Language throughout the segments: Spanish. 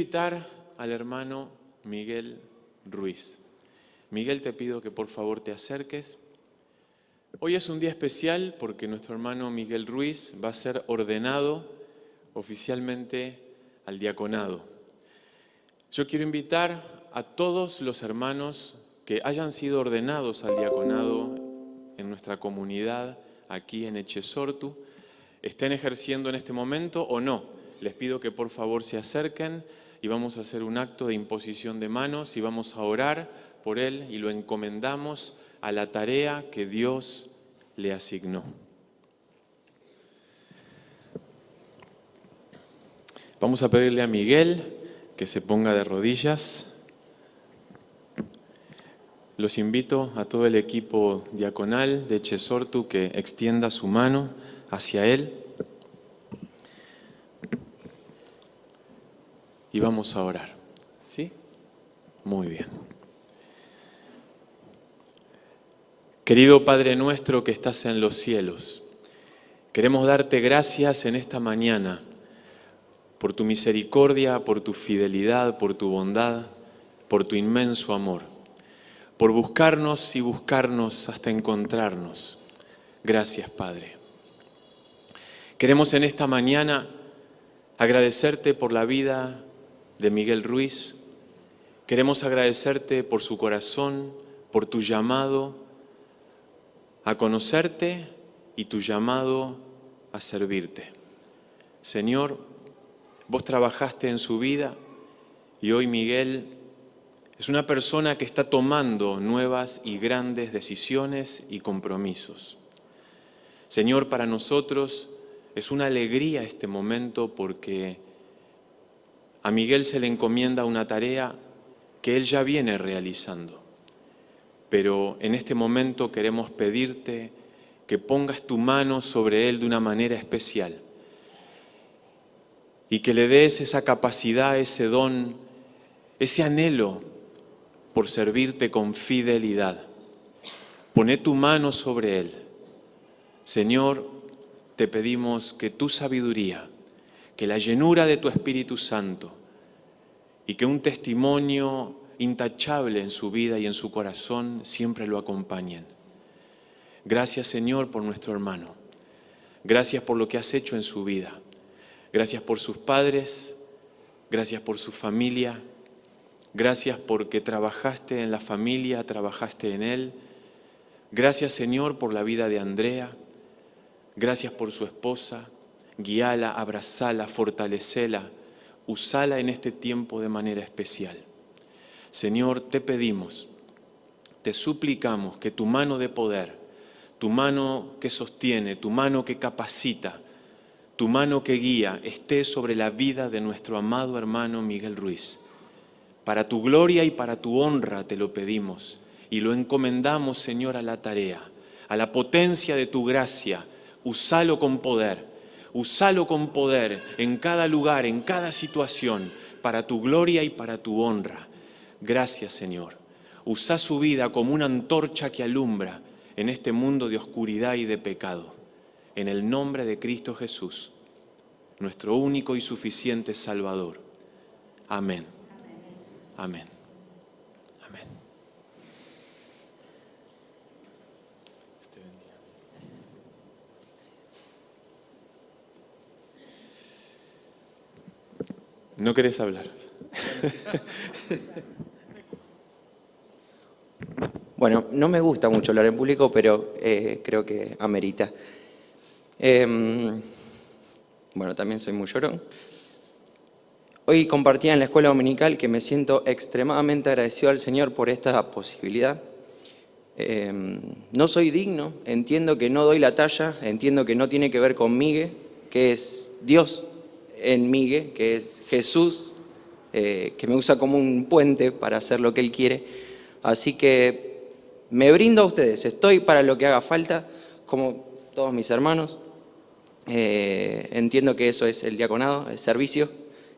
invitar al hermano Miguel Ruiz. Miguel, te pido que por favor te acerques. Hoy es un día especial porque nuestro hermano Miguel Ruiz va a ser ordenado oficialmente al diaconado. Yo quiero invitar a todos los hermanos que hayan sido ordenados al diaconado en nuestra comunidad, aquí en Echesortu, estén ejerciendo en este momento o no. Les pido que por favor se acerquen y vamos a hacer un acto de imposición de manos y vamos a orar por él y lo encomendamos a la tarea que Dios le asignó. Vamos a pedirle a Miguel que se ponga de rodillas. Los invito a todo el equipo diaconal de Echesortu que extienda su mano hacia él. Y vamos a orar. ¿Sí? Muy bien. Querido Padre nuestro que estás en los cielos, queremos darte gracias en esta mañana por tu misericordia, por tu fidelidad, por tu bondad, por tu inmenso amor, por buscarnos y buscarnos hasta encontrarnos. Gracias, Padre. Queremos en esta mañana agradecerte por la vida de Miguel Ruiz. Queremos agradecerte por su corazón, por tu llamado a conocerte y tu llamado a servirte. Señor, vos trabajaste en su vida y hoy Miguel es una persona que está tomando nuevas y grandes decisiones y compromisos. Señor, para nosotros es una alegría este momento porque a Miguel se le encomienda una tarea que él ya viene realizando. Pero en este momento queremos pedirte que pongas tu mano sobre él de una manera especial y que le des esa capacidad, ese don, ese anhelo por servirte con fidelidad. Poné tu mano sobre él. Señor, te pedimos que tu sabiduría, que la llenura de tu Espíritu Santo y que un testimonio intachable en su vida y en su corazón siempre lo acompañen. Gracias, Señor, por nuestro hermano. Gracias por lo que has hecho en su vida. Gracias por sus padres. Gracias por su familia. Gracias porque trabajaste en la familia, trabajaste en él. Gracias, Señor, por la vida de Andrea. Gracias por su esposa. Guíala, abrazala, fortalecela. Usala en este tiempo de manera especial. Señor, te pedimos, te suplicamos que tu mano de poder, tu mano que sostiene, tu mano que capacita, tu mano que guía, esté sobre la vida de nuestro amado hermano Miguel Ruiz. Para tu gloria y para tu honra te lo pedimos y lo encomendamos, Señor, a la tarea, a la potencia de tu gracia. Usalo con poder en cada lugar, en cada situación, para tu gloria y para tu honra. Gracias, Señor. Usa su vida como una antorcha que alumbra en este mundo de oscuridad y de pecado. En el nombre de Cristo Jesús, nuestro único y suficiente Salvador. Amén. Amén. Amén. ¿No querés hablar? Bueno, no me gusta mucho hablar en público, pero creo que amerita. Bueno, también soy muy llorón. Hoy compartía en la escuela dominical que me siento extremadamente agradecido al Señor por esta posibilidad. No soy digno, entiendo que no doy la talla, entiendo que no tiene que ver con Migue, que es Dios en Migue, que es Jesús, que me usa como un puente para hacer lo que Él quiere. Así que me brindo a ustedes, estoy para lo que haga falta, como todos mis hermanos. Entiendo que eso es el diaconado, es servicio,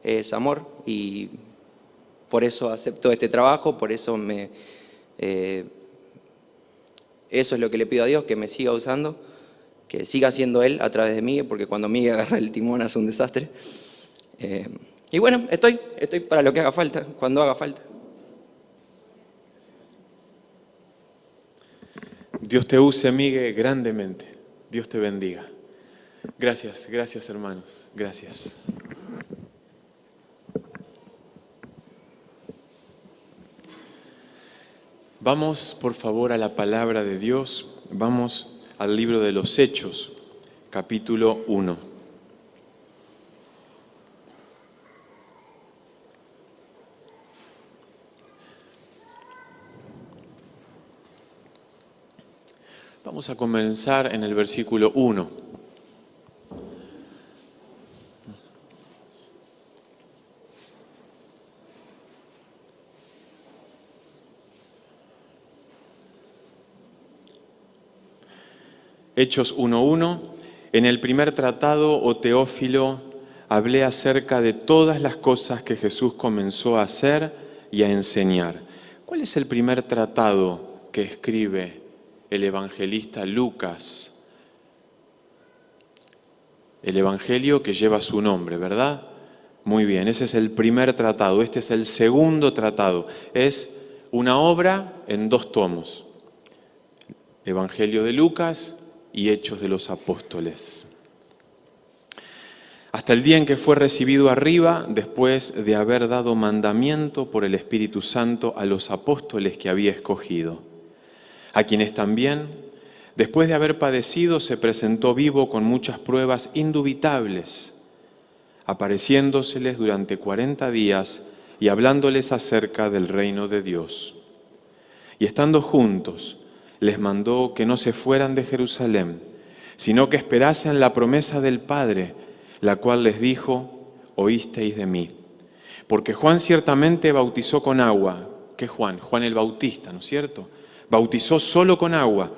es amor, y por eso acepto este trabajo, por eso eso es lo que le pido a Dios, que me siga usando, que siga siendo Él a través de mí, porque cuando Miguel agarra el timón hace un desastre. Y bueno, estoy para lo que haga falta, cuando haga falta. Dios te use, Miguel, grandemente. Dios te bendiga. Gracias, gracias hermanos, gracias. Vamos, por favor, a la palabra de Dios. Vamos al libro de los Hechos, capítulo 1. Vamos a comenzar en el versículo 1. Hechos 1:1. En el primer tratado, oh Teófilo, hablé acerca de todas las cosas que Jesús comenzó a hacer y a enseñar. ¿Cuál es el primer tratado que escribe el evangelista Lucas? El evangelio que lleva su nombre, ¿verdad? Muy bien, ese es el primer tratado. Este es el segundo tratado. Es una obra en 2 tomos. Evangelio de Lucas y Hechos de los Apóstoles. Hasta el día en que fue recibido arriba, después de haber dado mandamiento por el Espíritu Santo a los apóstoles que había escogido, a quienes también, después de haber padecido, se presentó vivo con muchas pruebas indubitables, apareciéndoseles durante 40 días y hablándoles acerca del reino de Dios. Y estando juntos, les mandó que no se fueran de Jerusalén, sino que esperasen la promesa del Padre, la cual les dijo: oísteis de mí. Porque Juan ciertamente bautizó con agua. ¿Qué Juan? Juan el Bautista, ¿no es cierto? Bautizó solo con agua,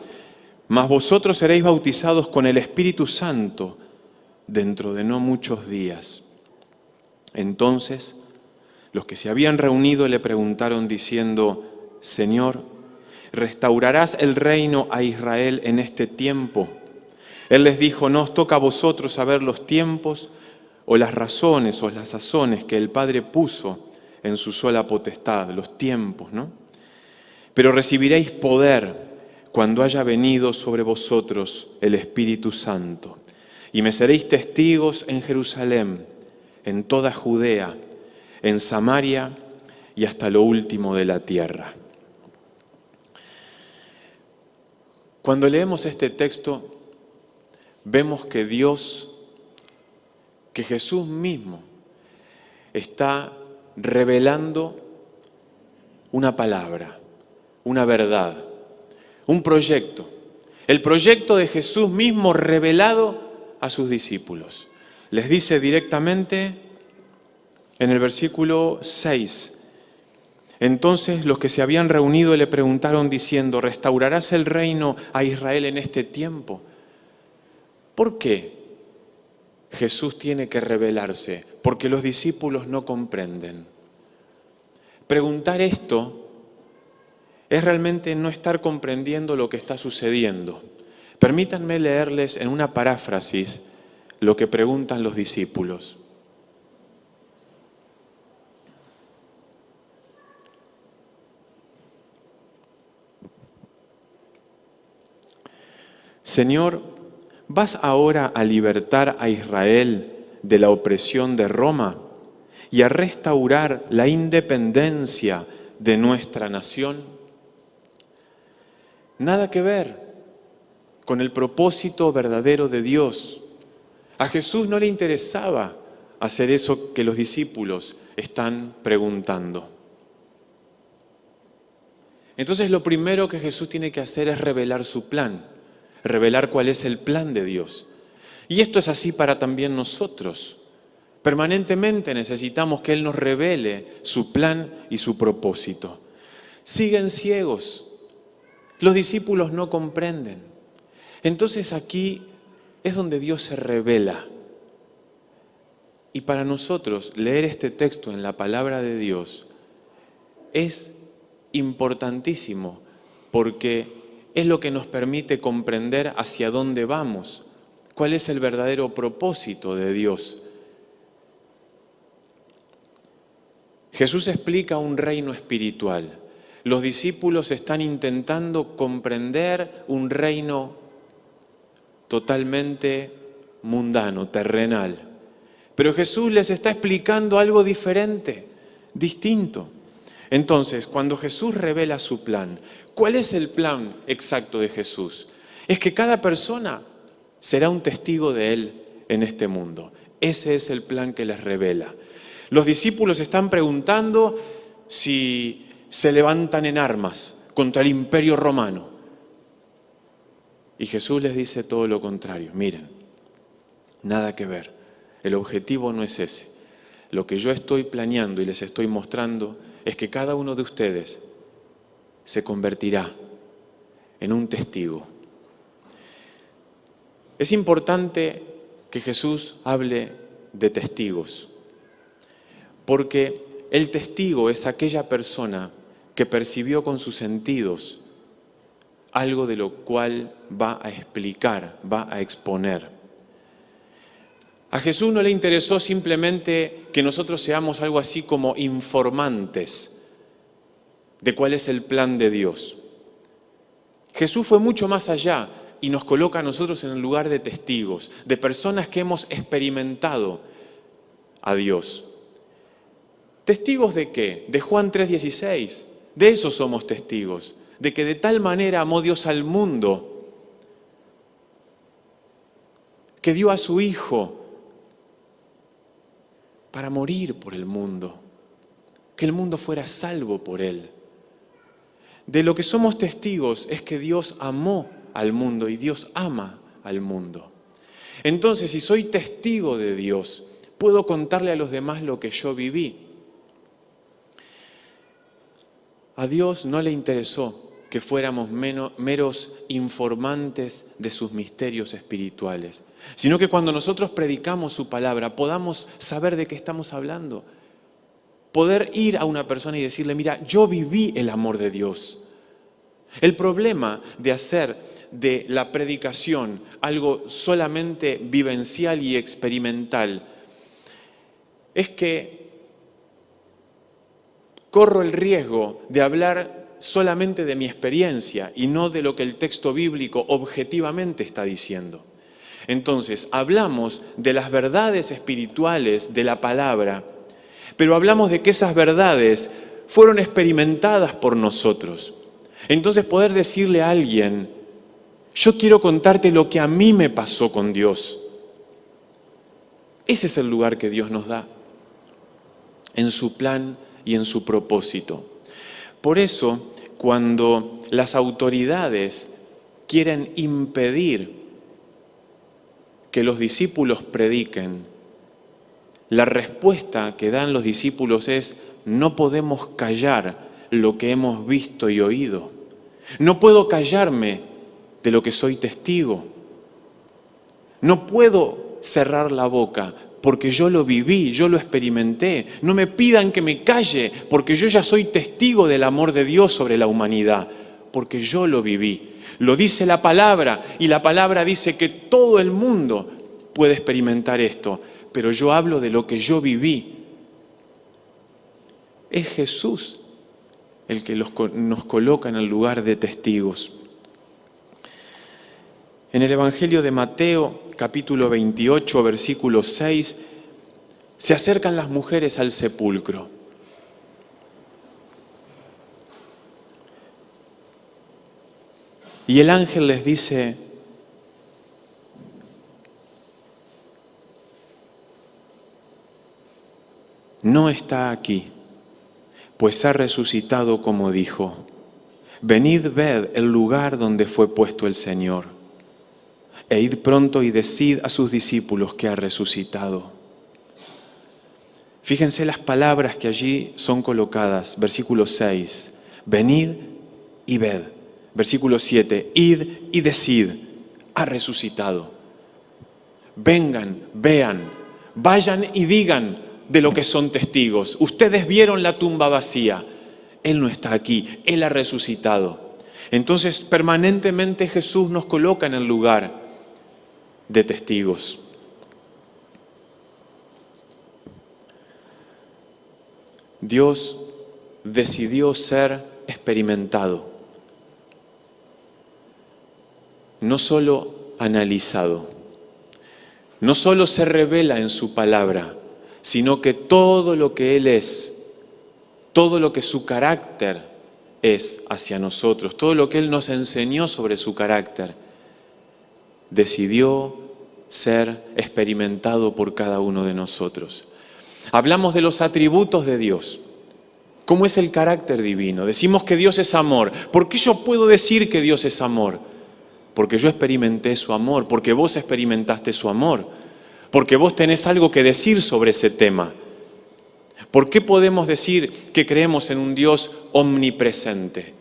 mas vosotros seréis bautizados con el Espíritu Santo dentro de no muchos días. Entonces, los que se habían reunido le preguntaron diciendo: Señor, ¿restaurarás el reino a Israel en este tiempo? Él les dijo: no os toca a vosotros saber los tiempos o las razones o las sazones que el Padre puso en su sola potestad, los tiempos, ¿no? Pero recibiréis poder cuando haya venido sobre vosotros el Espíritu Santo, y me seréis testigos en Jerusalén, en toda Judea, en Samaria y hasta lo último de la tierra. Cuando leemos este texto, vemos que Jesús mismo está revelando una palabra, una verdad, un proyecto. El proyecto de Jesús mismo revelado a sus discípulos. Les dice directamente en el versículo 6: entonces los que se habían reunido le preguntaron diciendo: ¿restaurarás el reino a Israel en este tiempo? ¿Por qué Jesús tiene que revelarse? Porque los discípulos no comprenden. Preguntar esto es realmente no estar comprendiendo lo que está sucediendo. Permítanme leerles en una paráfrasis lo que preguntan los discípulos. Señor, ¿vas ahora a libertar a Israel de la opresión de Roma y a restaurar la independencia de nuestra nación? Nada que ver con el propósito verdadero de Dios. A Jesús no le interesaba hacer eso que los discípulos están preguntando. Entonces lo primero que Jesús tiene que hacer es revelar su plan, revelar cuál es el plan de Dios. Y esto es así para también nosotros. Permanentemente necesitamos que Él nos revele su plan y su propósito. Siguen ciegos. Los discípulos no comprenden. Entonces aquí es donde Dios se revela. Y para nosotros leer este texto en la palabra de Dios es importantísimo, porque es lo que nos permite comprender hacia dónde vamos, cuál es el verdadero propósito de Dios. Jesús explica un reino espiritual. Los discípulos están intentando comprender un reino totalmente mundano, terrenal. Pero Jesús les está explicando algo diferente, distinto. Entonces, cuando Jesús revela su plan, ¿cuál es el plan exacto de Jesús? Es que cada persona será un testigo de Él en este mundo. Ese es el plan que les revela. Los discípulos están preguntando si se levantan en armas contra el imperio romano. Y Jesús les dice todo lo contrario. Miren, nada que ver. El objetivo no es ese. Lo que yo estoy planeando y les estoy mostrando es que cada uno de ustedes se convertirá en un testigo. Es importante que Jesús hable de testigos, porque el testigo es aquella persona que percibió con sus sentidos algo de lo cual va a explicar, va a exponer. A Jesús no le interesó simplemente que nosotros seamos algo así como informantes de cuál es el plan de Dios. Jesús fue mucho más allá y nos coloca a nosotros en el lugar de testigos, de personas que hemos experimentado a Dios. ¿Testigos de qué? De Juan 3:16. De eso somos testigos, de que de tal manera amó Dios al mundo que dio a su Hijo para morir por el mundo, que el mundo fuera salvo por Él. De lo que somos testigos es que Dios amó al mundo y Dios ama al mundo. Entonces, si soy testigo de Dios, puedo contarle a los demás lo que yo viví. A Dios no le interesó que fuéramos meros informantes de sus misterios espirituales, sino que cuando nosotros predicamos su palabra podamos saber de qué estamos hablando. Poder ir a una persona y decirle, mira, yo viví el amor de Dios. El problema de hacer de la predicación algo solamente vivencial y experimental es que corro el riesgo de hablar solamente de mi experiencia y no de lo que el texto bíblico objetivamente está diciendo. Entonces, hablamos de las verdades espirituales de la palabra, pero hablamos de que esas verdades fueron experimentadas por nosotros. Entonces, poder decirle a alguien, yo quiero contarte lo que a mí me pasó con Dios. Ese es el lugar que Dios nos da, en su plan y en su propósito. Por eso, cuando las autoridades quieren impedir que los discípulos prediquen, la respuesta que dan los discípulos es: no podemos callar lo que hemos visto y oído. No puedo callarme de lo que soy testigo. No puedo cerrar la boca porque yo lo viví, yo lo experimenté. No me pidan que me calle porque yo ya soy testigo del amor de Dios sobre la humanidad, porque yo lo viví. Lo dice la palabra y la palabra dice que todo el mundo puede experimentar esto, pero yo hablo de lo que yo viví. Es Jesús el que nos coloca en el lugar de testigos. En el Evangelio de Mateo, capítulo 28, versículo 6, se acercan las mujeres al sepulcro. Y el ángel les dice: no está aquí, pues ha resucitado como dijo. Venid, ved el lugar donde fue puesto el Señor. E id pronto y decid a sus discípulos que ha resucitado. Fíjense las palabras que allí son colocadas. Versículo 6, venid y ved. Versículo 7, id y decid, ha resucitado. Vengan, vean, vayan y digan de lo que son testigos. Ustedes vieron la tumba vacía. Él no está aquí, Él ha resucitado. Entonces, permanentemente Jesús nos coloca en el lugar de testigos. Dios decidió ser experimentado, no solo analizado, no solo se revela en su palabra, sino que todo lo que Él es, todo lo que su carácter es hacia nosotros, todo lo que Él nos enseñó sobre su carácter, decidió ser experimentado por cada uno de nosotros. Hablamos de los atributos de Dios. ¿Cómo es el carácter divino? Decimos que Dios es amor. ¿Por qué yo puedo decir que Dios es amor? Porque yo experimenté su amor, porque vos experimentaste su amor, porque vos tenés algo que decir sobre ese tema. ¿Por qué podemos decir que creemos en un Dios omnipresente?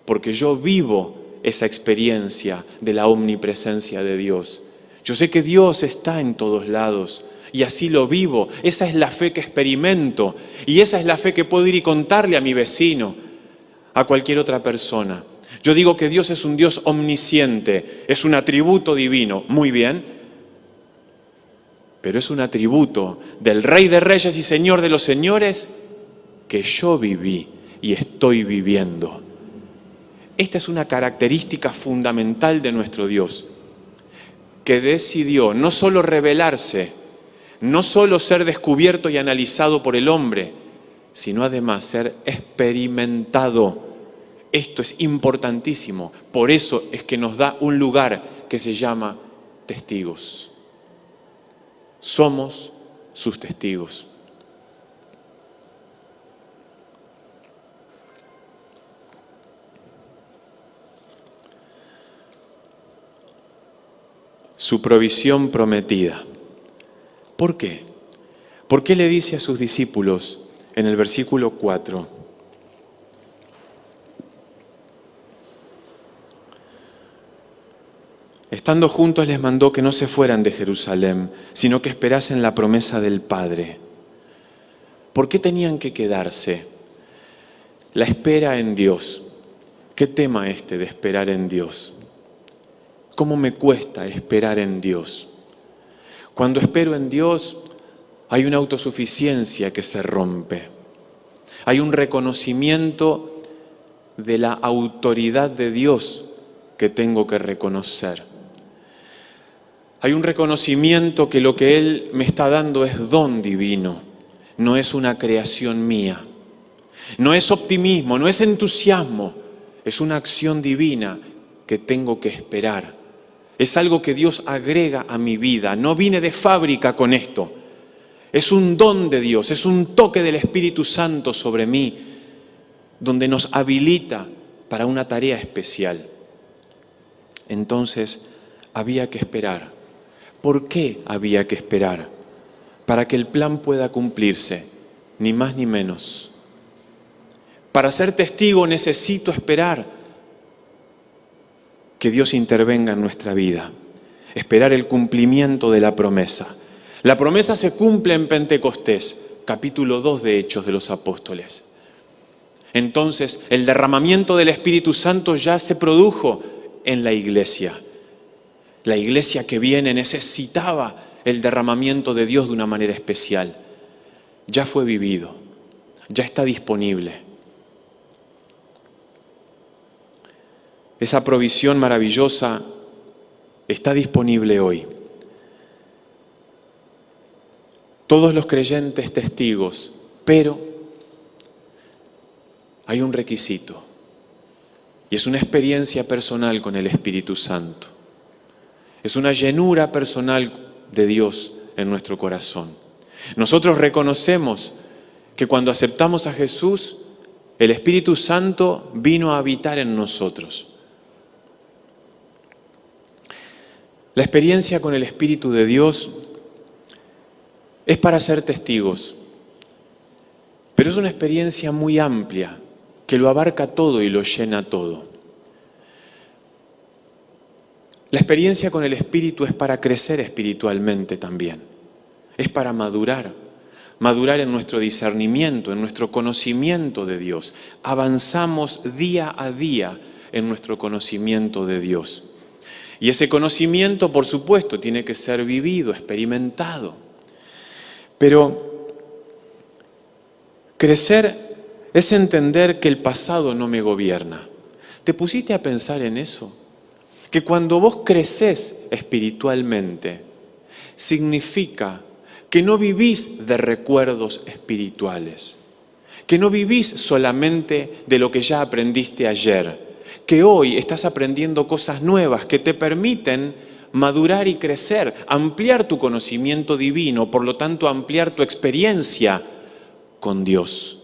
Porque yo vivo esa experiencia de la omnipresencia de Dios. Yo sé que Dios está en todos lados y así lo vivo. Esa es la fe que experimento y esa es la fe que puedo ir y contarle a mi vecino, a cualquier otra persona. Yo digo que Dios es un Dios omnisciente, es un atributo divino, muy bien, pero es un atributo del Rey de Reyes y Señor de los Señores que yo viví y estoy viviendo. Esta es una característica fundamental de nuestro Dios, que decidió no solo revelarse, no solo ser descubierto y analizado por el hombre, sino además ser experimentado. Esto es importantísimo, por eso es que nos da un lugar que se llama testigos. Somos sus testigos. Su provisión prometida. ¿Por qué? ¿Por qué le dice a sus discípulos en el versículo 4? Estando juntos les mandó que no se fueran de Jerusalén, sino que esperasen la promesa del Padre. ¿Por qué tenían que quedarse? La espera en Dios. ¿Qué tema este de esperar en Dios? ¿Cómo me cuesta esperar en Dios? Cuando espero en Dios, hay una autosuficiencia que se rompe. Hay un reconocimiento de la autoridad de Dios que tengo que reconocer. Hay un reconocimiento que lo que Él me está dando es don divino, no es una creación mía. No es optimismo, no es entusiasmo, es una acción divina que tengo que esperar. Es algo que Dios agrega a mi vida. No vine de fábrica con esto. Es un don de Dios, es un toque del Espíritu Santo sobre mí, donde nos habilita para una tarea especial. Entonces, había que esperar. ¿Por qué había que esperar? Para que el plan pueda cumplirse, ni más ni menos. Para ser testigo necesito esperar que Dios intervenga en nuestra vida, esperar el cumplimiento de la promesa. La promesa se cumple en Pentecostés, capítulo 2 de Hechos de los Apóstoles. Entonces, el derramamiento del Espíritu Santo ya se produjo en la iglesia. La iglesia que viene necesitaba el derramamiento de Dios de una manera especial. Ya fue vivido, ya está disponible. Esa provisión maravillosa está disponible hoy. Todos los creyentes testigos, pero hay un requisito y es una experiencia personal con el Espíritu Santo. Es una llenura personal de Dios en nuestro corazón. Nosotros reconocemos que cuando aceptamos a Jesús, el Espíritu Santo vino a habitar en nosotros. La experiencia con el Espíritu de Dios es para ser testigos, pero es una experiencia muy amplia que lo abarca todo y lo llena todo. La experiencia con el Espíritu es para crecer espiritualmente también, es para madurar en nuestro discernimiento, en nuestro conocimiento de Dios. Avanzamos día a día en nuestro conocimiento de Dios. Y ese conocimiento, por supuesto, tiene que ser vivido, experimentado. Pero Crecer es entender que el pasado no me gobierna. ¿Te pusiste a pensar en eso? Que cuando vos creces espiritualmente, significa que no vivís de recuerdos espirituales, que no vivís solamente de lo que ya aprendiste ayer, que hoy estás aprendiendo cosas nuevas que te permiten madurar y crecer, ampliar tu conocimiento divino, por lo tanto ampliar tu experiencia con Dios.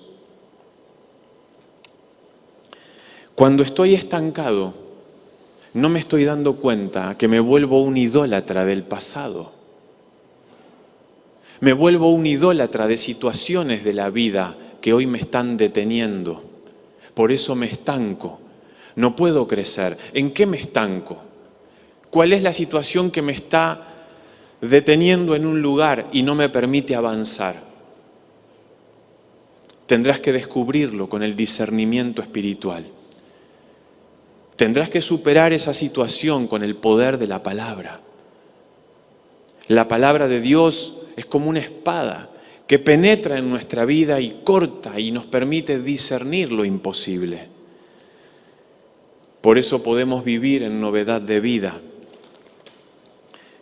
Cuando estoy estancado, no me estoy dando cuenta que me vuelvo un idólatra del pasado. Me vuelvo un idólatra de situaciones de la vida que hoy me están deteniendo. Por eso me estanco. No puedo crecer. ¿En qué me estanco? ¿Cuál es la situación que me está deteniendo en un lugar y no me permite avanzar? Tendrás que descubrirlo con el discernimiento espiritual. Tendrás que superar esa situación con el poder de la palabra. La palabra de Dios es como una espada que penetra en nuestra vida y corta y nos permite discernir lo imposible. Por eso podemos vivir en novedad de vida.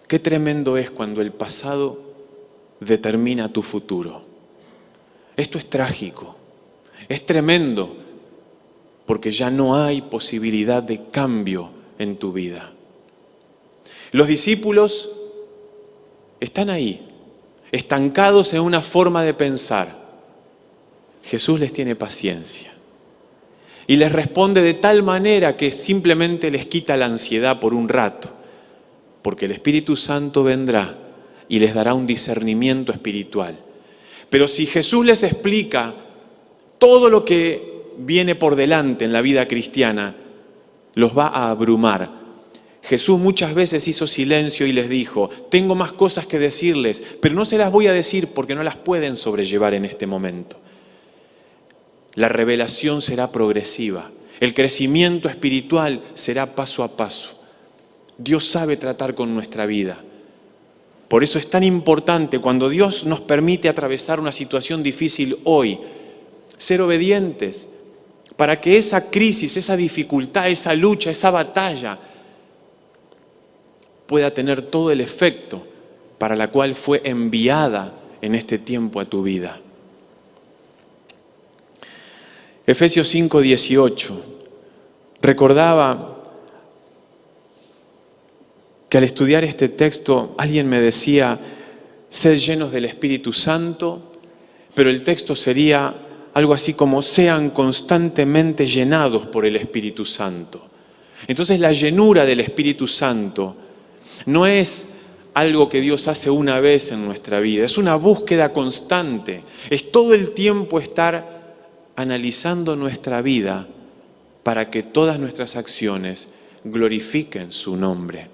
Qué tremendo es cuando el pasado determina tu futuro. Esto es trágico, es tremendo, porque ya no hay posibilidad de cambio en tu vida. Los discípulos están ahí, estancados en una forma de pensar. Jesús les tiene paciencia y les responde de tal manera que simplemente les quita la ansiedad por un rato, porque el Espíritu Santo vendrá y les dará un discernimiento espiritual. Pero si Jesús les explica todo lo que viene por delante en la vida cristiana, los va a abrumar. Jesús muchas veces hizo silencio y les dijo: tengo más cosas que decirles, pero no se las voy a decir porque no las pueden sobrellevar en este momento. La revelación será progresiva, el crecimiento espiritual será paso a paso. Dios sabe tratar con nuestra vida. Por eso es tan importante cuando Dios nos permite atravesar una situación difícil hoy, ser obedientes, para que esa crisis, esa dificultad, esa lucha, esa batalla pueda tener todo el efecto para la cual fue enviada en este tiempo a tu vida. Efesios 5:18. Recordaba que al estudiar este texto alguien me decía: sed llenos del Espíritu Santo, pero el texto sería algo así como: sean constantemente llenados por el Espíritu Santo. Entonces la llenura del Espíritu Santo no es algo que Dios hace una vez en nuestra vida, es una búsqueda constante, es todo el tiempo estar analizando nuestra vida para que todas nuestras acciones glorifiquen su nombre.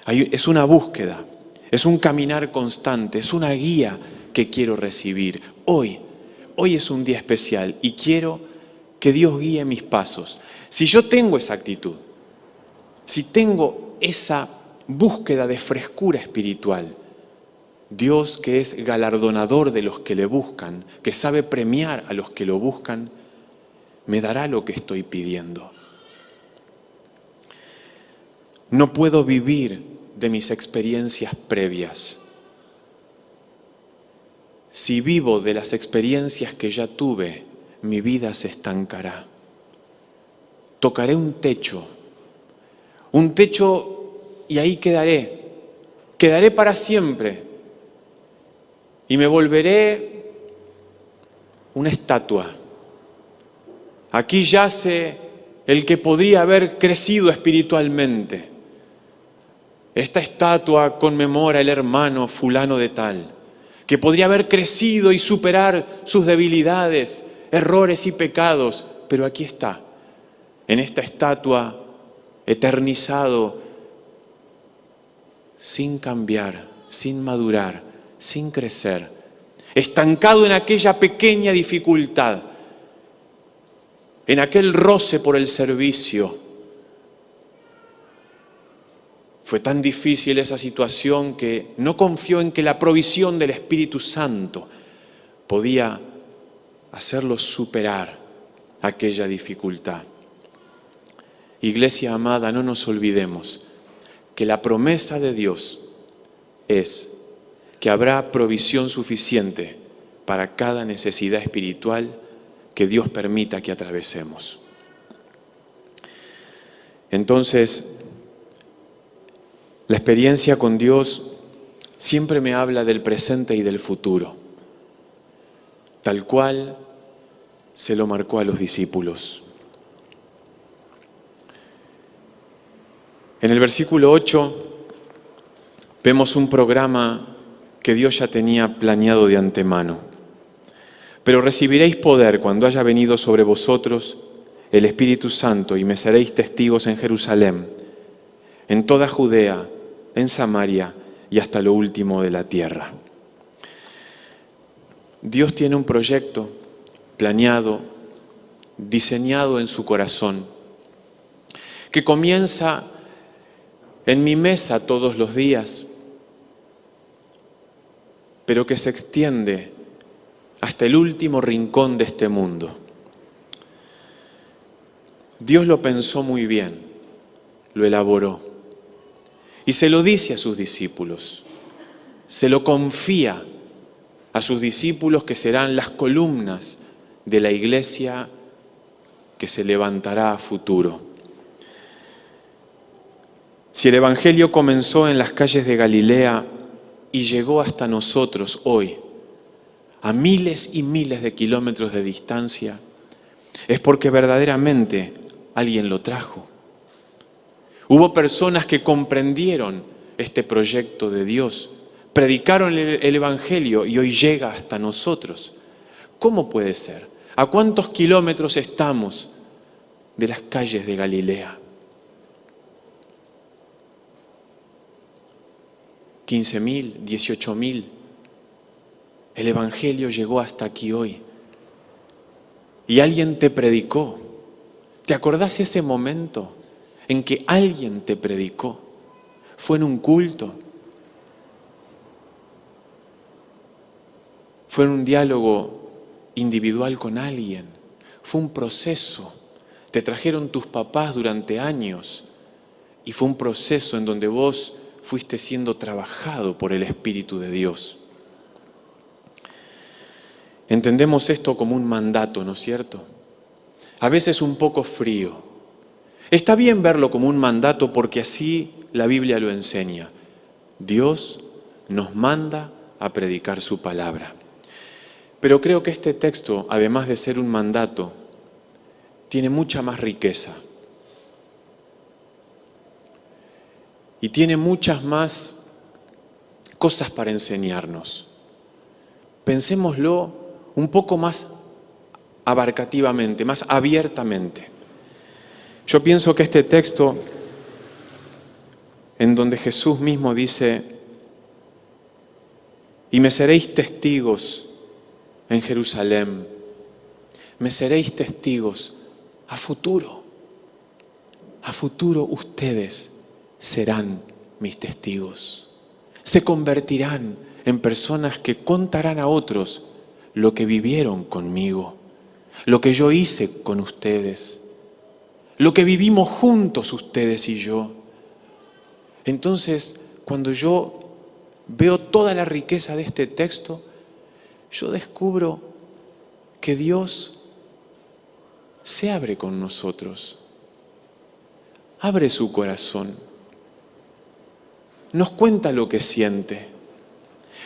Es una búsqueda, es un caminar constante, es una guía que quiero recibir. Hoy es un día especial y quiero que Dios guíe mis pasos. Si yo tengo esa actitud, si tengo esa búsqueda de frescura espiritual, Dios, que es galardonador de los que le buscan, que sabe premiar a los que lo buscan, me dará lo que estoy pidiendo. No puedo vivir de mis experiencias previas. Si vivo de las experiencias que ya tuve, mi vida se estancará. Tocaré un techo y ahí quedaré para siempre y me volveré una estatua. Aquí yace el que podría haber crecido espiritualmente. Esta estatua conmemora el hermano fulano de tal, que podría haber crecido y superar sus debilidades, errores y pecados, pero aquí está, en esta estatua, eternizado, sin cambiar, sin madurar, sin crecer, estancado en aquella pequeña dificultad, en aquel roce por el servicio. Fue tan difícil esa situación que no confió en que la provisión del Espíritu Santo podía hacerlos superar aquella dificultad. Iglesia amada, no nos olvidemos que la promesa de Dios es que habrá provisión suficiente para cada necesidad espiritual que Dios permita que atravesemos. Entonces, la experiencia con Dios siempre me habla del presente y del futuro, tal cual se lo marcó a los discípulos. En el versículo 8 vemos un programa que Dios ya tenía planeado de antemano. Pero recibiréis poder cuando haya venido sobre vosotros el Espíritu Santo y me seréis testigos en Jerusalén, en toda Judea, en Samaria y hasta lo último de la tierra. Dios tiene un proyecto planeado, diseñado en su corazón, que comienza en mi mesa todos los días, pero que se extiende hasta el último rincón de este mundo. Dios lo pensó muy bien, lo elaboró y se lo dice a sus discípulos, se lo confía a sus discípulos que serán las columnas de la iglesia que se levantará a futuro. Si el Evangelio comenzó en las calles de Galilea y llegó hasta nosotros hoy, a miles y miles de kilómetros de distancia, es porque verdaderamente alguien lo trajo. Hubo personas que comprendieron este proyecto de Dios, predicaron el Evangelio y hoy llega hasta nosotros. ¿Cómo puede ser? ¿A cuántos kilómetros estamos de las calles de Galilea? 15.000, 18.000. El Evangelio llegó hasta aquí hoy. Y alguien te predicó. ¿Te acordás ese momento en que alguien te predicó? ¿Fue en un culto? ¿Fue en un diálogo individual con alguien? ¿Fue un proceso? Te trajeron tus papás durante años y fue un proceso en donde vos fuiste siendo trabajado por el Espíritu de Dios. Entendemos esto como un mandato, ¿no es cierto? A veces un poco frío. Está bien verlo como un mandato porque así la Biblia lo enseña. Dios nos manda a predicar su palabra. Pero creo que este texto, además de ser un mandato, tiene mucha más riqueza. Y tiene muchas más cosas para enseñarnos. Pensémoslo un poco más abarcativamente, más abiertamente. Yo pienso que este texto, en donde Jesús mismo dice, y me seréis testigos en Jerusalén, me seréis testigos a futuro ustedes serán mis testigos. Se convertirán en personas que contarán a otros lo que vivieron conmigo, lo que yo hice con ustedes, lo que vivimos juntos ustedes y yo. Entonces, cuando yo veo toda la riqueza de este texto, yo descubro que Dios se abre con nosotros, abre su corazón. Nos cuenta lo que siente,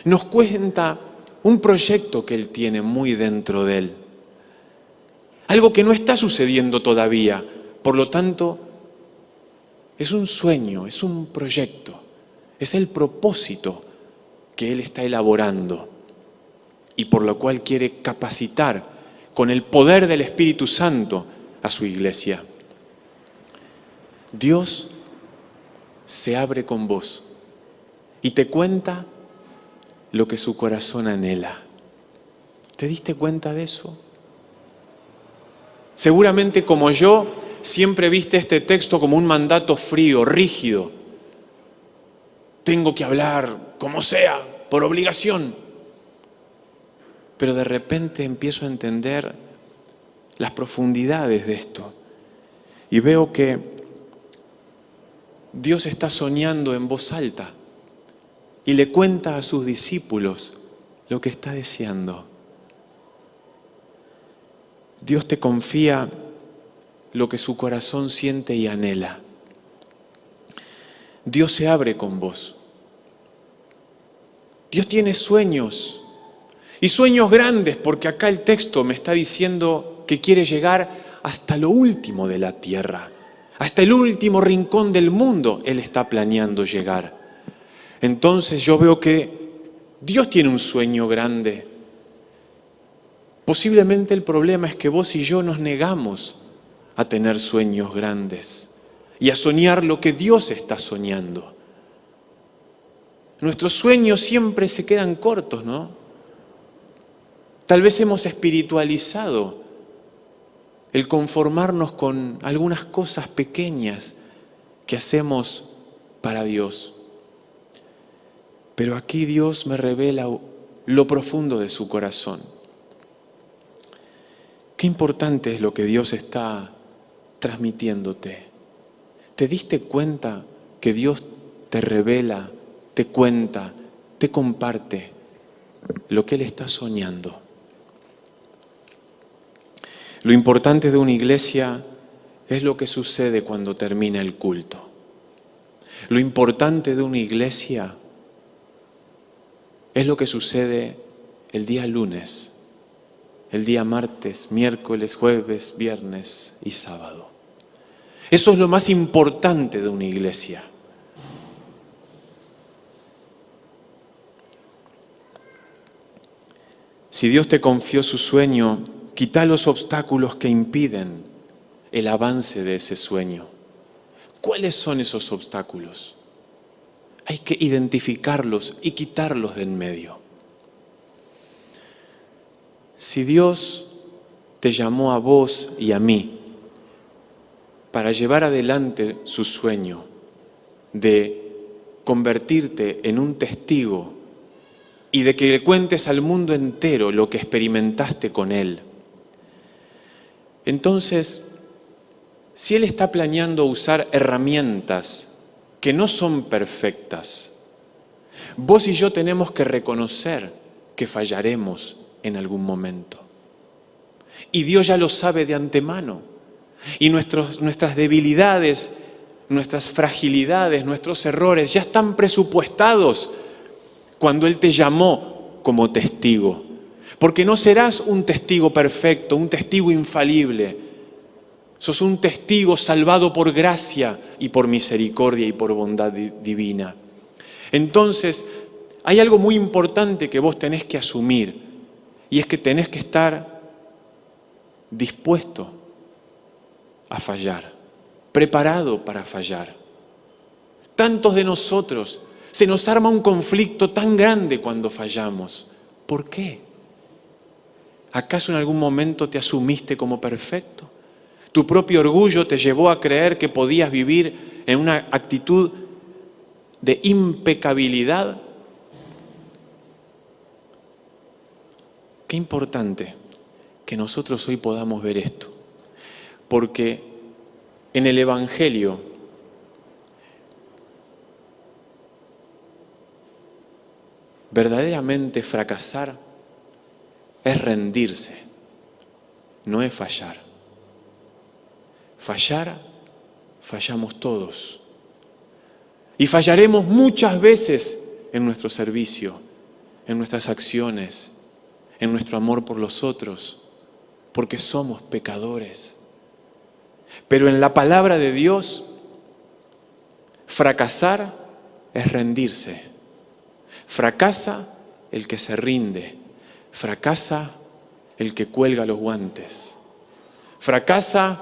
nos cuenta un proyecto que Él tiene muy dentro de Él. Algo que no está sucediendo todavía, por lo tanto, es un sueño, es un proyecto, es el propósito que Él está elaborando y por lo cual quiere capacitar con el poder del Espíritu Santo a su iglesia. Dios se abre con vos y te cuenta lo que su corazón anhela. ¿Te diste cuenta de eso? Seguramente como yo, siempre viste este texto como un mandato frío, rígido. Tengo que hablar como sea, por obligación. pero de repente empiezo a entender las profundidades de esto. Y veo que Dios está soñando en voz alta y le cuenta a sus discípulos lo que está deseando. Dios te confía lo que su corazón siente y anhela. Dios se abre con vos. Dios tiene sueños, y sueños grandes, porque acá el texto me está diciendo que quiere llegar hasta lo último de la tierra, hasta el último rincón del mundo. Él está planeando llegar. Entonces yo veo que Dios tiene un sueño grande. Posiblemente el problema es que vos y yo nos negamos a tener sueños grandes y a soñar lo que Dios está soñando. Nuestros sueños siempre se quedan cortos, ¿no? Tal vez hemos espiritualizado el conformarnos con algunas cosas pequeñas que hacemos para Dios. Pero aquí Dios me revela lo profundo de su corazón. Qué importante es lo que Dios está transmitiéndote. ¿Te diste cuenta que Dios te revela, te cuenta, te comparte lo que Él está soñando? Lo importante de una iglesia es lo que sucede cuando termina el culto. Lo importante de una iglesia es lo que sucede el día lunes, el día martes, miércoles, jueves, viernes y sábado. Eso es lo más importante de una iglesia. Si Dios te confió su sueño, quita los obstáculos que impiden el avance de ese sueño. ¿Cuáles son esos obstáculos? Hay que identificarlos y quitarlos de en medio. Si Dios te llamó a vos y a mí para llevar adelante su sueño de convertirte en un testigo y de que le cuentes al mundo entero lo que experimentaste con Él, entonces, si Él está planeando usar herramientas que no son perfectas, vos y yo tenemos que reconocer que fallaremos en algún momento. Y Dios ya lo sabe de antemano. Y nuestras debilidades, nuestras fragilidades, nuestros errores ya están presupuestados cuando Él te llamó como testigo. Porque no serás un testigo perfecto, un testigo infalible. Sos un testigo salvado por gracia y por misericordia y por bondad divina. Entonces, hay algo muy importante que vos tenés que asumir, y es que tenés que estar dispuesto a fallar, preparado para fallar. Tantos de nosotros se nos arma un conflicto tan grande cuando fallamos. ¿Por qué? ¿Acaso en algún momento te asumiste como perfecto? ¿Tu propio orgullo te llevó a creer que podías vivir en una actitud de impecabilidad? Qué importante que nosotros hoy podamos ver esto, porque en el Evangelio verdaderamente fracasar es rendirse, no es fallar. Fallar, fallamos todos. Y fallaremos muchas veces en nuestro servicio, en nuestras acciones, en nuestro amor por los otros, porque somos pecadores. Pero en la palabra de Dios, fracasar es rendirse. Fracasa el que se rinde. Fracasa el que cuelga los guantes. Fracasa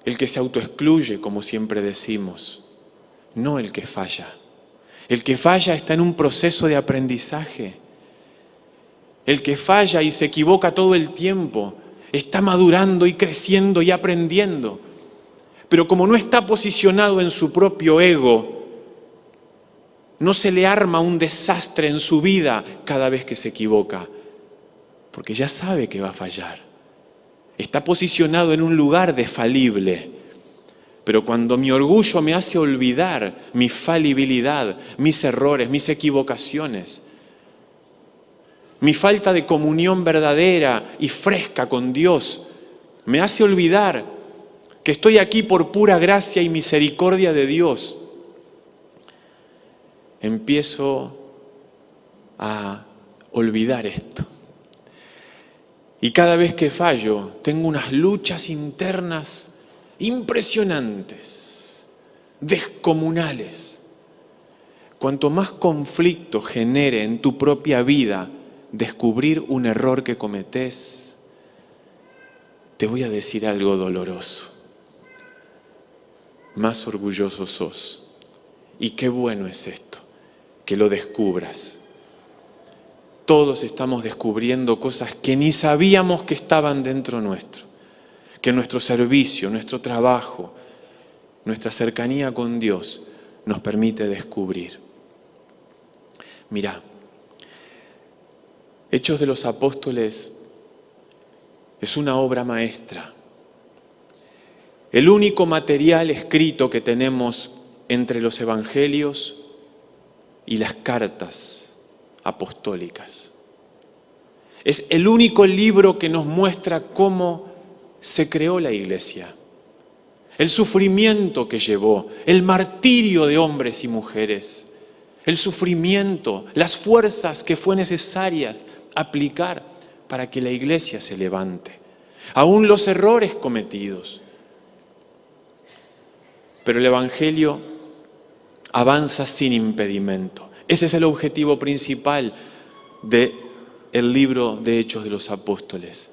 el que se autoexcluye, como siempre decimos, no el que falla. El que falla está en un proceso de aprendizaje. El que falla y se equivoca todo el tiempo está madurando y creciendo y aprendiendo. Pero como no está posicionado en su propio ego, no se le arma un desastre en su vida cada vez que se equivoca. porque ya sabe que va a fallar. Está posicionado en un lugar desfalible. Pero cuando mi orgullo me hace olvidar mi falibilidad, mis errores, mis equivocaciones, mi falta de comunión verdadera y fresca con Dios, me hace olvidar que estoy aquí por pura gracia y misericordia de Dios, empiezo a olvidar esto. Y cada vez que fallo, tengo unas luchas internas impresionantes, descomunales. Cuanto más conflicto genere en tu propia vida descubrir un error que cometés, te voy a decir algo doloroso. Más orgulloso sos. Y qué bueno es esto, que lo descubras. Todos estamos descubriendo cosas que ni sabíamos que estaban dentro nuestro. Que nuestro servicio, nuestro trabajo, nuestra cercanía con Dios nos permite descubrir. Mirá, Hechos de los Apóstoles es una obra maestra. El único material escrito que tenemos entre los evangelios y las cartas apostólicas. Es el único libro que nos muestra cómo se creó la iglesia, el sufrimiento que llevó, el martirio de hombres y mujeres, el sufrimiento, las fuerzas que fue necesarias aplicar para que la iglesia se levante, aún los errores cometidos. Pero el Evangelio avanza sin impedimento. Ese es el objetivo principal del libro de Hechos de los Apóstoles.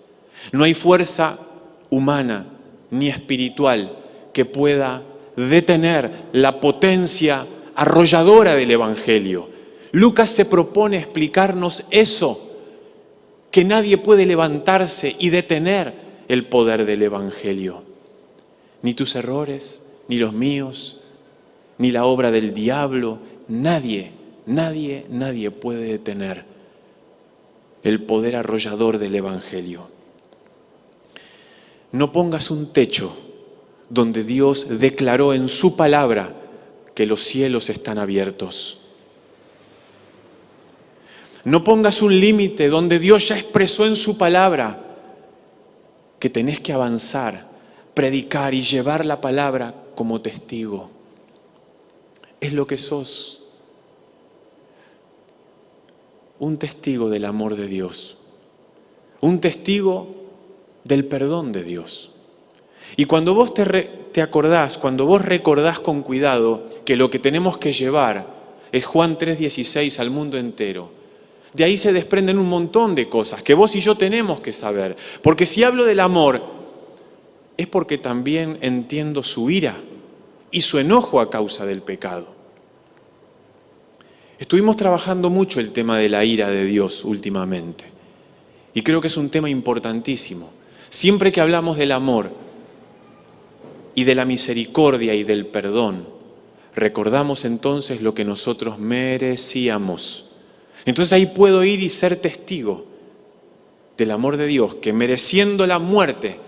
No hay fuerza humana ni espiritual que pueda detener la potencia arrolladora del Evangelio. Lucas se propone explicarnos eso, que nadie puede levantarse y detener el poder del Evangelio. Ni tus errores, ni los míos, ni la obra del diablo, nadie puede detener el poder arrollador del Evangelio. No pongas un techo donde Dios declaró en su palabra que los cielos están abiertos. No pongas un límite donde Dios ya expresó en su palabra que tenés que avanzar, predicar y llevar la palabra como testigo. Es lo que sos. Un testigo del amor de Dios. Un testigo del perdón de Dios. Y cuando vos te acordás, cuando vos recordás con cuidado que lo que tenemos que llevar es Juan 3:16 al mundo entero, de ahí se desprenden un montón de cosas que vos y yo tenemos que saber. Porque si hablo del amor, es porque también entiendo su ira y su enojo a causa del pecado. Estuvimos trabajando mucho el tema de la ira de Dios últimamente. Y creo que es un tema importantísimo. Siempre que hablamos del amor y de la misericordia y del perdón, recordamos entonces lo que nosotros merecíamos. Entonces ahí puedo ir y ser testigo del amor de Dios, que mereciendo la muerte,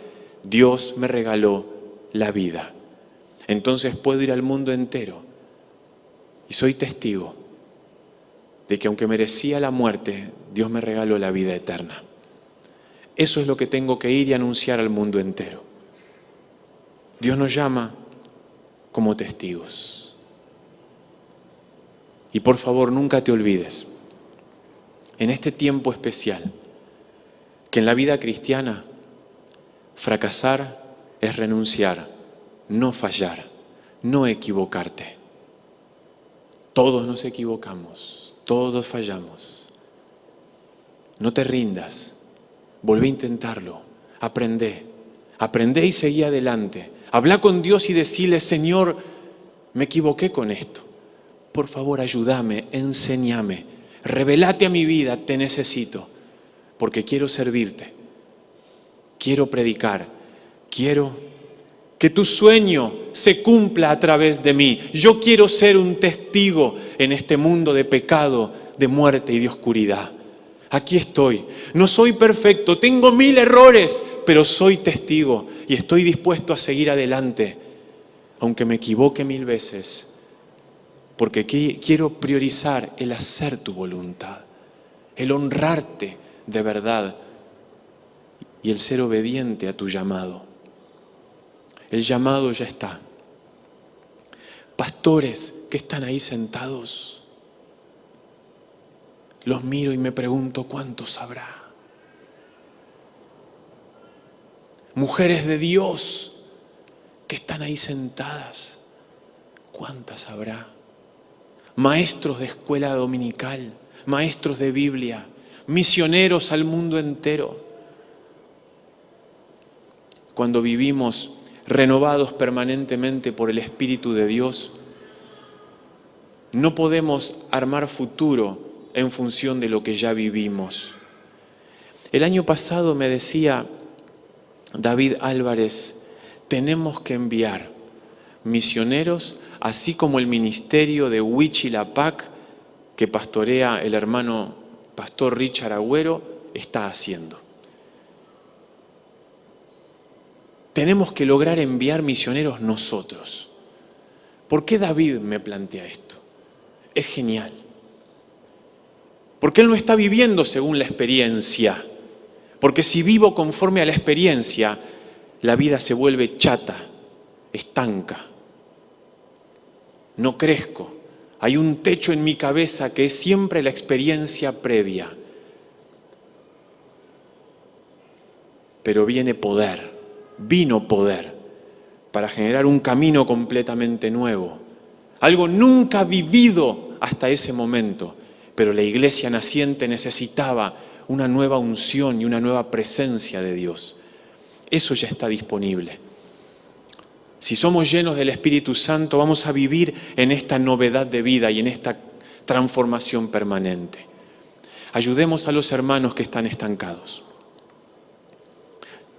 Dios me regaló la vida. Entonces puedo ir al mundo entero y soy testigo de que aunque merecía la muerte, Dios me regaló la vida eterna. Eso es lo que tengo que ir y anunciar al mundo entero. Dios nos llama como testigos. Y por favor, nunca te olvides, en este tiempo especial, que en la vida cristiana fracasar es renunciar, no fallar, no equivocarte. Todos nos equivocamos, todos fallamos. No te rindas, volvé a intentarlo, aprende y seguí adelante. Habla con Dios y decile: Señor, me equivoqué con esto. Por favor, ayúdame, enséñame, revelate a mi vida, te necesito, porque quiero servirte, quiero predicar, quiero que tu sueño se cumpla a través de mí. Yo quiero ser un testigo en este mundo de pecado, de muerte y de oscuridad. Aquí estoy. No soy perfecto, tengo 1000 errores, pero soy testigo y estoy dispuesto a seguir adelante, aunque me equivoque 1000 veces, porque quiero priorizar el hacer tu voluntad, el honrarte de verdad y el ser obediente a tu llamado. El llamado ya está. Pastores que están ahí sentados, los miro y me pregunto cuántos habrá. Mujeres de Dios que están ahí sentadas, ¿cuántas habrá? Maestros de escuela dominical, maestros de Biblia, misioneros al mundo entero. Cuando vivimos renovados permanentemente por el Espíritu de Dios, no podemos armar futuro en función de lo que ya vivimos. El año pasado me decía David Álvarez, tenemos que enviar misioneros, así como el ministerio de Huichilapac, que pastorea el hermano pastor Richard Agüero, está haciendo. Tenemos que lograr enviar misioneros nosotros. ¿Por qué David me plantea esto? Es genial. Porque él no está viviendo según la experiencia. Porque si vivo conforme a la experiencia, la vida se vuelve chata, estanca. No crezco. Hay un techo en mi cabeza que es siempre la experiencia previa. Pero vino poder para generar un camino completamente nuevo. Algo nunca vivido hasta ese momento. Pero la iglesia naciente necesitaba una nueva unción y una nueva presencia de Dios. Eso ya está disponible. Si somos llenos del Espíritu Santo, vamos a vivir en esta novedad de vida y en esta transformación permanente. Ayudemos a los hermanos que están estancados.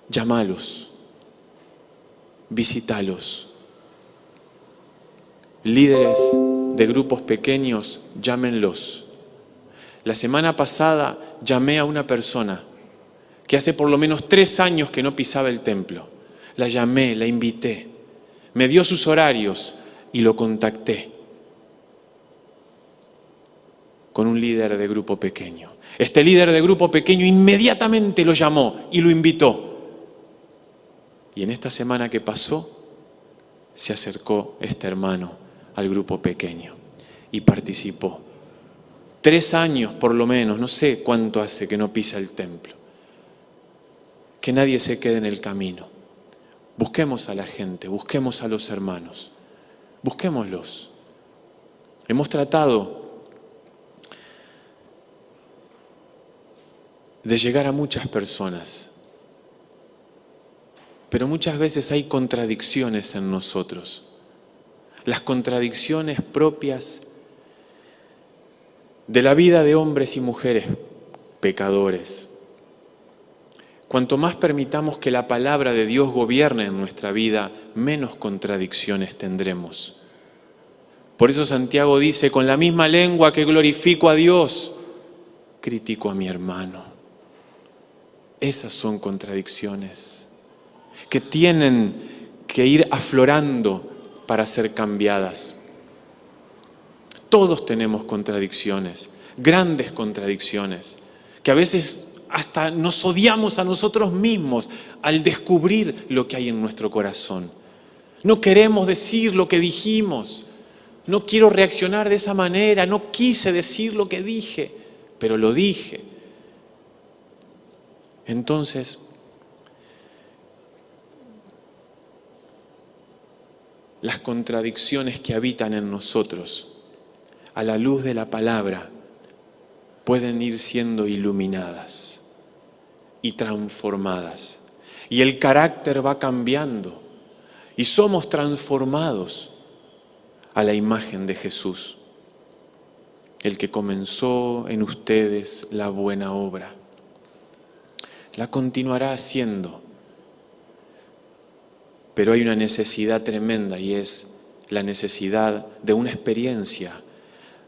Llámalos, visítalos. Líderes de grupos pequeños, llámenlos. La semana pasada llamé a una persona que hace por lo menos 3 años que no pisaba el templo. La llamé, la invité, me dio sus horarios y lo contacté con un líder de grupo pequeño. Este líder de grupo pequeño inmediatamente lo llamó y lo invitó. Y en esta semana que pasó, se acercó este hermano al grupo pequeño y participó. 3 años por lo menos, no sé cuánto hace que no pisa el templo. Que nadie se quede en el camino. Busquemos a la gente, busquemos a los hermanos, busquémoslos. Hemos tratado de llegar a muchas personas, pero muchas veces hay contradicciones en nosotros. Las contradicciones propias de la vida de hombres y mujeres pecadores. Cuanto más permitamos que la palabra de Dios gobierne en nuestra vida, menos contradicciones tendremos. Por eso Santiago dice, con la misma lengua que glorifico a Dios, critico a mi hermano. Esas son contradicciones que tienen que ir aflorando para ser cambiadas. Todos tenemos contradicciones, grandes contradicciones, que a veces hasta nos odiamos a nosotros mismos al descubrir lo que hay en nuestro corazón. No queremos decir lo que dijimos, no quiero reaccionar de esa manera, no quise decir lo que dije, pero lo dije. Entonces, las contradicciones que habitan en nosotros, a la luz de la palabra, pueden ir siendo iluminadas y transformadas. Y el carácter va cambiando y somos transformados a la imagen de Jesús, el que comenzó en ustedes la buena obra. La continuará haciendo, pero hay una necesidad tremenda y es la necesidad de una experiencia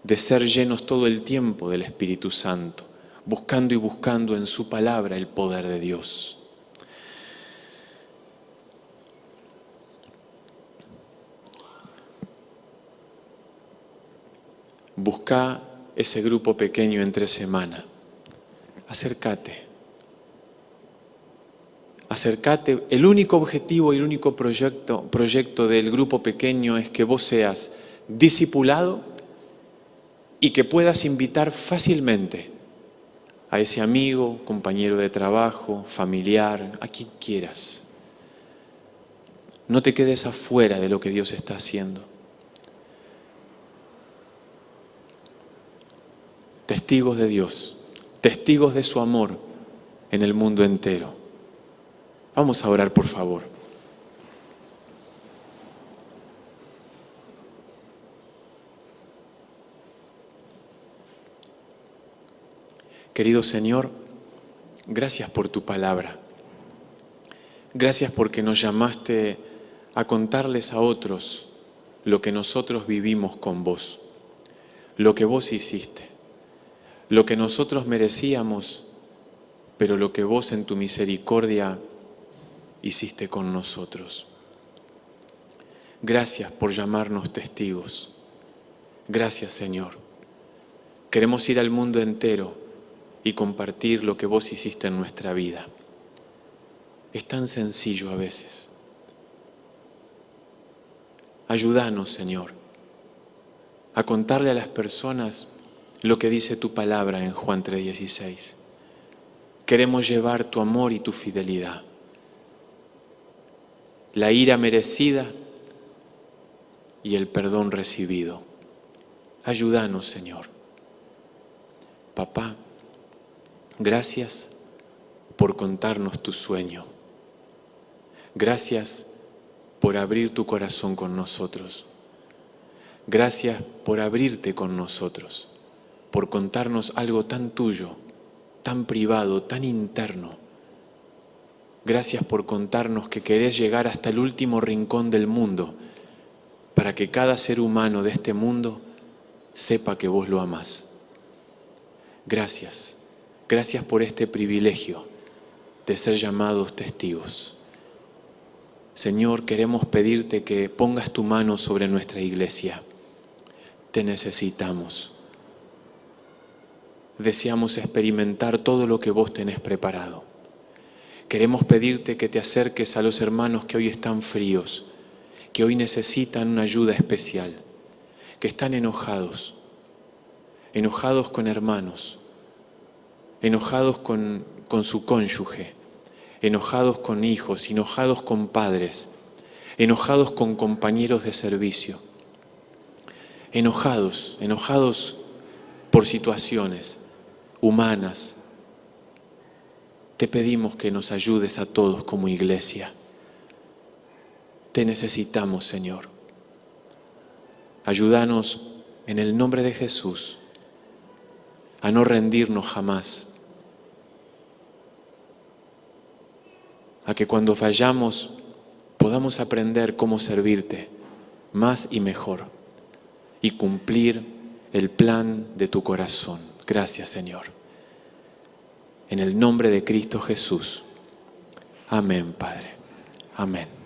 de ser llenos todo el tiempo del Espíritu Santo. buscando y buscando en su palabra el poder de Dios. Busca ese grupo pequeño entre semana. Acércate. Acércate. El único objetivo y el único proyecto del grupo pequeño es que vos seas discipulado y que puedas invitar fácilmente a ese amigo, compañero de trabajo, familiar, a quien quieras. No te quedes afuera de lo que Dios está haciendo. Testigos de Dios, testigos de su amor en el mundo entero. Vamos a orar, por favor. Querido Señor, gracias por tu palabra. Gracias porque nos llamaste a contarles a otros lo que nosotros vivimos con vos, lo que vos hiciste, lo que nosotros merecíamos, pero lo que vos en tu misericordia hiciste con nosotros. Gracias por llamarnos testigos. Gracias, Señor. Queremos ir al mundo entero y compartir lo que vos hiciste en nuestra vida. Es tan sencillo a veces. Ayúdanos, Señor, a contarle a las personas lo que dice tu palabra en Juan 3:16. Queremos llevar tu amor y tu fidelidad. La ira merecida y el perdón recibido. Ayúdanos, Señor. Papá, gracias por contarnos tu sueño. Gracias por abrir tu corazón con nosotros. Gracias por abrirte con nosotros, por contarnos algo tan tuyo, tan privado, tan interno. Gracias por contarnos que querés llegar hasta el último rincón del mundo para que cada ser humano de este mundo sepa que vos lo amás. Gracias. Gracias por este privilegio de ser llamados testigos. Señor, queremos pedirte que pongas tu mano sobre nuestra iglesia. Te necesitamos. Deseamos experimentar todo lo que vos tenés preparado. Queremos pedirte que te acerques a los hermanos que hoy están fríos, que hoy necesitan una ayuda especial, que están enojados con hermanos, enojados con su cónyuge, enojados con hijos, enojados con padres, enojados con compañeros de servicio, enojados por situaciones humanas. Te pedimos que nos ayudes a todos como iglesia. Te necesitamos, Señor. Ayúdanos en el nombre de Jesús a no rendirnos jamás, a que cuando fallamos podamos aprender cómo servirte más y mejor y cumplir el plan de tu corazón. Gracias, Señor. En el nombre de Cristo Jesús. Amén, Padre. Amén.